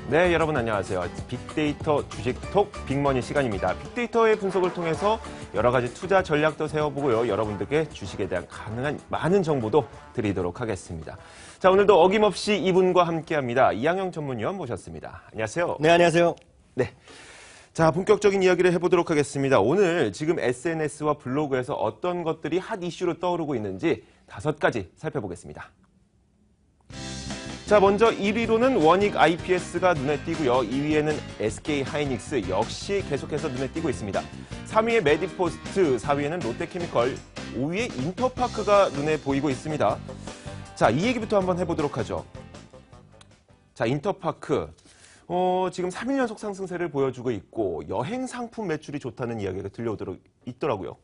네, 여러분 안녕하세요. 빅데이터 주식톡 빅머니 시간입니다. 빅데이터의 분석을 통해서 여러 가지 투자 전략도 세워보고요. 여러분들께 주식에 대한 가능한 많은 정보도 드리도록 하겠습니다. 자, 오늘도 어김없이 이분과 함께합니다. 이항영 전문위원 모셨습니다. 안녕하세요. 네, 안녕하세요. 네. 자, 본격적인 이야기를 해보도록 하겠습니다. 오늘 지금 SNS와 블로그에서 어떤 것들이 핫 이슈로 떠오르고 있는지 5가지 살펴보겠습니다. 자, 먼저 1위로는 원익 IPS가 눈에 띄고요. 2위에는 SK 하이닉스 역시 계속해서 눈에 띄고 있습니다. 3위에 메디포스트, 4위에는 롯데케미컬, 5위에 인터파크가 눈에 보이고 있습니다. 자, 이 얘기부터 한번 해보도록 하죠. 자, 인터파크. 지금 3일 연속 상승세를 보여주고 있고 여행 상품 매출이 좋다는 이야기가 들려오도록 있더라고요.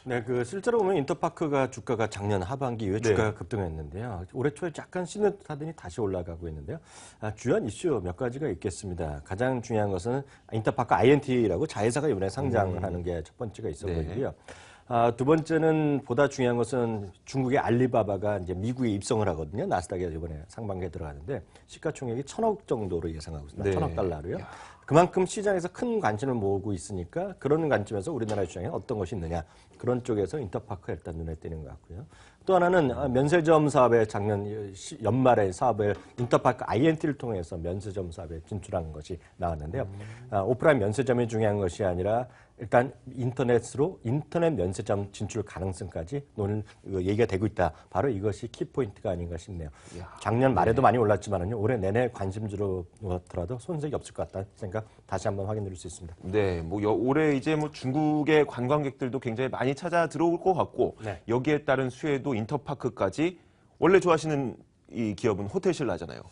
네, 실제로 보면 인터파크가 주가가 작년 하반기 이후에 주가가 급등했는데요. 올해 초에 약간 시너하더니 다시 올라가고 있는데요. 주요한 이슈 몇 가지가 있겠습니다. 가장 중요한 것은 인터파크 INT라고 자회사가 이번에 상장을 하는 게 첫 번째가 있어 보이고요. 두 번째는 보다 중요한 것은 중국의 알리바바가 이제 미국에 입성을 하거든요. 나스닥에 이번에 상반기에 들어가는데 시가총액이 1,000억 정도로 예상하고 있습니다. 네. 1,000억 달러로요. 그만큼 시장에서 큰 관심을 모으고 있으니까 그런 관점에서 우리나라 시장에 어떤 것이 있느냐 그런 쪽에서 인터파크가 일단 눈에 띄는 것 같고요. 또 하나는 면세점 사업에 작년 연말에 사업을 인터파크 INT를 통해서 면세점 사업에 진출한 것이 나왔는데요. 오프라인 면세점이 중요한 것이 아니라 일단 인터넷 면세점 진출 가능성까지 얘기가 되고 있다. 바로 이것이 키포인트가 아닌가 싶네요. 작년 말에도 많이 올랐지만요. 올해 내내 관심주로 더라도 손색이 없을 것 같다는 생각 다시 한번 확인드릴 수 있습니다. 네, 올해 이제 중국의 관광객들도 굉장히 많이 찾아 들어올 것 같고 여기에 따른 수혜도 인터파크까지 원래 좋아하시는 이 기업은 호텔신라잖아요.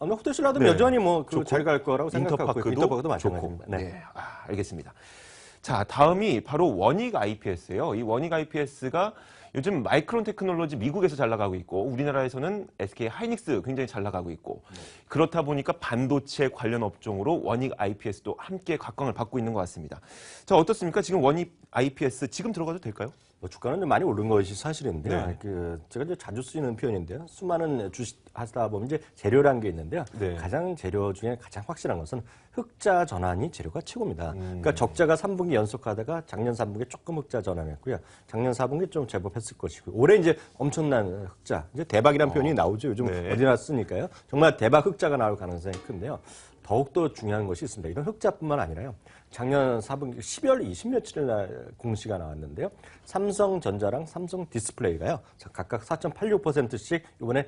호텔신라도 여전히 잘 갈 거라고 생각하고 인터파크도 마찬가지입니다. 네, 알겠습니다. 자, 다음이 바로 원익 IPS예요. 이 원익 IPS가 요즘 마이크론 테크놀로지 미국에서 잘 나가고 있고 우리나라에서는 SK 하이닉스 굉장히 잘 나가고 있고 그렇다 보니까 반도체 관련 업종으로 원익 IPS도 함께 각광을 받고 있는 것 같습니다. 자, 어떻습니까? 지금 원익 IPS 지금 들어가도 될까요? 주가는 좀 많이 오른 것이 사실인데요. 제가 이제 자주 쓰이는 표현인데요. 수많은 주식 하다 보면 이제 재료라는 게 있는데요. 가장 재료 중에 가장 확실한 것은 흑자 전환이 재료가 최고입니다. 그러니까 적자가 3분기 연속하다가 작년 3분기에 조금 흑자 전환했고요. 작년 4분기 좀 제법 했을 것이고 올해 이제 엄청난 흑자, 이제 대박이라는 표현이 나오죠. 요즘 어디나 쓰니까요. 정말 대박 흑자가 나올 가능성이 큰데요. 더욱더 중요한 것이 있습니다. 이런 흑자뿐만 아니라요. 작년 4분기 12월 20며칠 날 공시가 나왔는데요. 삼성전자랑 삼성디스플레이가요. 각각 4.86%씩 이번에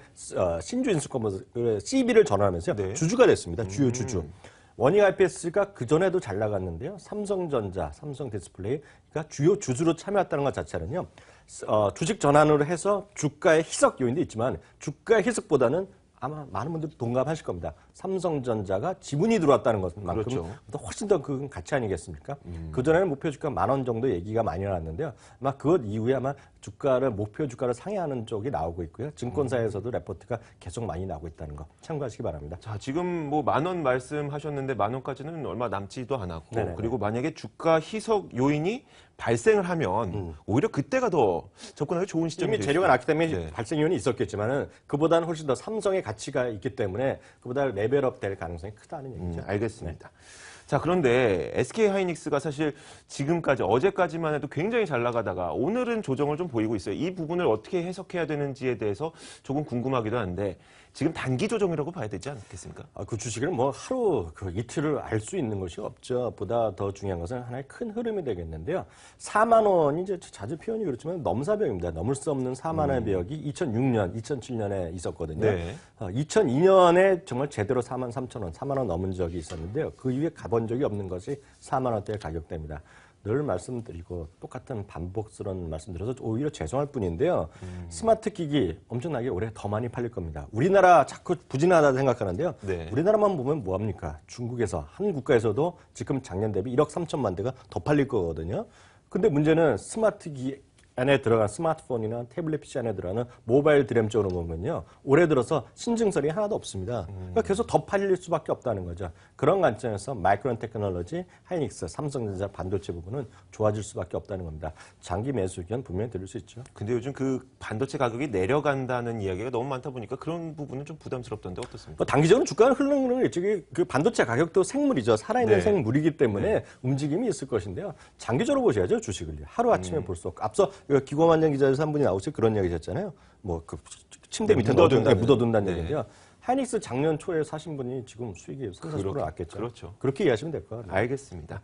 신주 인수권을 CB를 전환하면서 주주가 됐습니다. 주요 주주. 원익 IPS가 그전에도 잘 나갔는데요. 삼성전자, 삼성디스플레이가 주요 주주로 참여했다는 것 자체는요. 주식 전환으로 해서 주가의 희석 요인도 있지만 주가의 희석보다는 아마 많은 분들이 동감하실 겁니다. 삼성전자가 지분이 들어왔다는 것만큼 훨씬 더 큰 가치 아니겠습니까? 그전에는 목표 주가 10,000원 정도 얘기가 많이 나왔는데요. 아마 그것 이후에 아마 목표 주가를 상회하는 쪽이 나오고 있고요. 증권사에서도 레포트가 계속 많이 나오고 있다는 거 참고하시기 바랍니다. 자, 지금 10,000원 말씀하셨는데 10,000원까지는 얼마 남지도 않았고 그리고 만약에 주가 희석 요인이 발생을 하면 오히려 그때가 더 접근하기 좋은 시점이 이미 재료가 났기 때문에 발생 요인이 있었겠지만은 그보다는 훨씬 더 삼성의 가치가 있기 때문에 그보다 레벨업 될 가능성이 크다는 얘기죠. 알겠습니다. 자, 그런데 SK 하이닉스가 사실 지금까지 어제까지만 해도 굉장히 잘 나가다가 오늘은 조정을 좀 보이고 있어요. 이 부분을 어떻게 해석해야 되는지에 대해서 조금 궁금하기도 한데 지금 단기 조정이라고 봐야 되지 않겠습니까? 그 주식을 하루 이틀을 알 수 있는 것이 없죠. 보다 더 중요한 것은 하나의 큰 흐름이 되겠는데요. 4만 원이 이제 자주 표현이 그렇지만 넘사벽입니다. 넘을 수 없는 4만 원의 벽이 2006년, 2007년에 있었거든요. 2002년에 정말 제대로 43,000원, 4만 원 넘은 적이 있었는데요. 그 이후에 가본 적이 없는 것이 4만 원대의 가격대입니다. 늘 말씀드리고 똑같은 반복스러운 말씀드려서 오히려 죄송할 뿐인데요. 스마트 기기 엄청나게 올해 더 많이 팔릴 겁니다. 우리나라 자꾸 부진하다 생각하는데요. 우리나라만 보면 뭐합니까? 중국에서 한 국가에서도 지금 작년 대비 1억 3천만 대가 더 팔릴 거거든요. 근데 문제는 스마트 기기 안에 들어간 스마트폰이나 태블릿 PC 안에 들어가는 모바일 DRAM 쪽으로 보면요. 올해 들어서 신증설이 하나도 없습니다. 그러니까 계속 더 팔릴 수밖에 없다는 거죠. 그런 관점에서 마이크론 테크놀로지, 하이닉스, 삼성전자 반도체 부분은 좋아질 수밖에 없다는 겁니다. 장기 매수 의견 분명히 들을 수 있죠. 근데 요즘 그 반도체 가격이 내려간다는 이야기가 너무 많다 보니까 그런 부분은 좀 부담스럽던데 어떻습니까? 뭐 단기적으로 주가는 흐르는 일찍이 그 반도체 가격도 생물이죠. 살아있는 네. 생물이기 때문에 움직임이 있을 것인데요. 장기적으로 보셔야죠, 주식을. 하루 아침에 볼 수 없고. 앞서 기고만장 기자에서 한 분이 나오실 그런 이야기 하셨잖아요. 뭐 그 침대 밑에 묻어둔다는 네. 얘기인데요. 하이닉스 작년 초에 사신 분이 지금 수익이 30% 났겠죠. 그렇죠. 그렇게 이해하시면 될 것 같아요. 알겠습니다.